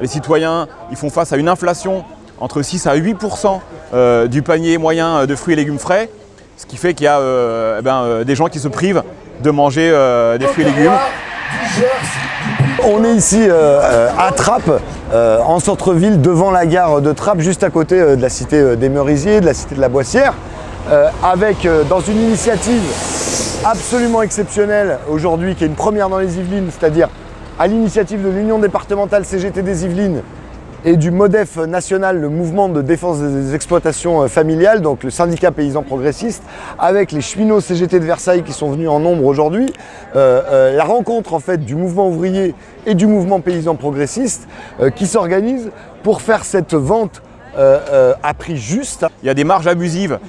les citoyens ils font face à une inflation entre 6 à 8% du panier moyen de fruits et légumes frais, ce qui fait qu'il y a des gens qui se privent de manger des fruits et légumes. On est ici à Trappes, en centre-ville, devant la gare de Trappes, juste à côté de la cité des Merisiers, de la cité de la Boissière, avec dans une initiative absolument exceptionnelle aujourd'hui, qui est une première dans les Yvelines, c'est-à-dire à l'initiative de l'Union départementale CGT des Yvelines et du MODEF national, le mouvement de défense des exploitations familiales, donc le syndicat paysan progressiste, avec les cheminots CGT de Versailles qui sont venus en nombre aujourd'hui, la rencontre en fait du mouvement ouvrier et du mouvement paysan progressiste qui s'organise pour faire cette vente à prix juste. Il y a des marges abusives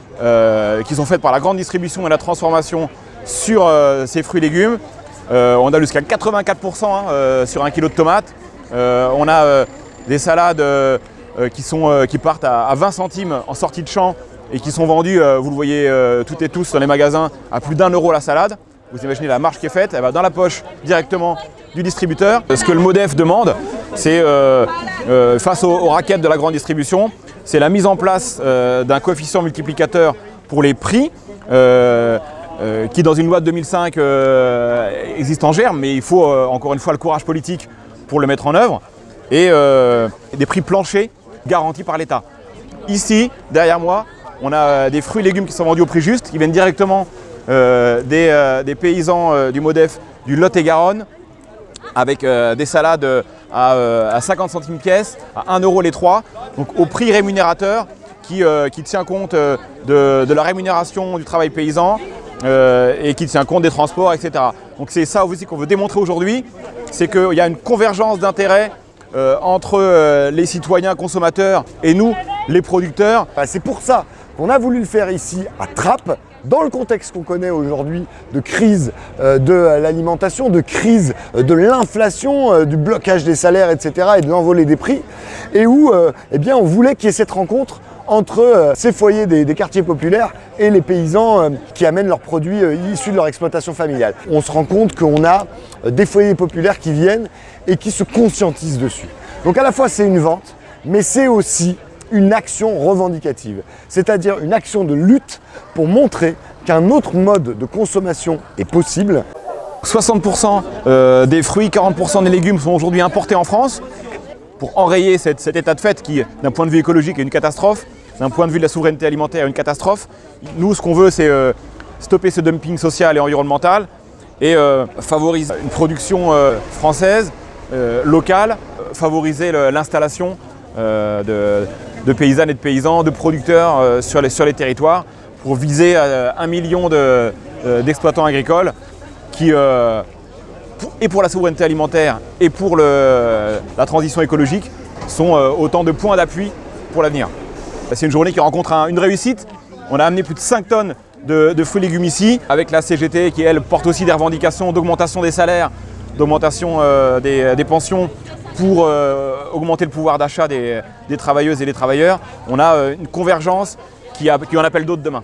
qui sont faites par la grande distribution et la transformation sur ces fruits et légumes. On a jusqu'à 84% sur 1 kilo de tomates. On a des salades qui partent à 20 centimes en sortie de champ et qui sont vendues, vous le voyez toutes et tous dans les magasins, à plus d'1 € la salade. Vous imaginez la marge qui est faite, elle va dans la poche directement du distributeur. Ce que le MODEF demande, c'est face aux raquettes de la grande distribution, c'est la mise en place d'un coefficient multiplicateur pour les prix qui dans une loi de 2005 existe en germe, mais il faut encore une fois le courage politique pour le mettre en œuvre, et des prix planchers garantis par l'État. Ici, derrière moi, on a des fruits et légumes qui sont vendus au prix juste, qui viennent directement des paysans du MODEF du Lot-et-Garonne, avec des salades à 50 centimes pièce, à 1 € les 3, donc au prix rémunérateur qui tient compte de la rémunération du travail paysan et qui tient compte des transports, etc. Donc c'est ça aussi qu'on veut démontrer aujourd'hui, c'est qu'il y a une convergence d'intérêts entre les citoyens consommateurs et nous, les producteurs. C'est pour ça qu'on a voulu le faire ici à Trappes, dans le contexte qu'on connaît aujourd'hui de crise de l'alimentation, de crise de l'inflation, du blocage des salaires, etc. et de l'envolée des prix, et où on voulait qu'il y ait cette rencontre entre ces foyers des quartiers populaires et les paysans qui amènent leurs produits issus de leur exploitation familiale. On se rend compte qu'on a des foyers populaires qui viennent et qui se conscientisent dessus. Donc à la fois c'est une vente, mais c'est aussi une action revendicative, c'est-à-dire une action de lutte pour montrer qu'un autre mode de consommation est possible. 60% des fruits, 40% des légumes sont aujourd'hui importés en France pour enrayer cet état de fait qui, d'un point de vue écologique, est une catastrophe, d'un point de vue de la souveraineté alimentaire, est une catastrophe. Nous, ce qu'on veut, c'est stopper ce dumping social et environnemental et favoriser une production française, locale, favoriser l'installation de paysannes et de paysans, de producteurs sur les territoires pour viser 1 million d'exploitants agricoles qui, et pour la souveraineté alimentaire et pour la transition écologique, sont autant de points d'appui pour l'avenir. C'est une journée qui rencontre une réussite. On a amené plus de 5 tonnes de fruits et légumes ici, avec la CGT qui, elle, porte aussi des revendications d'augmentation des salaires, d'augmentation des pensions, pour augmenter le pouvoir d'achat des travailleuses et des travailleurs. On a une convergence qui en appelle d'autres demain.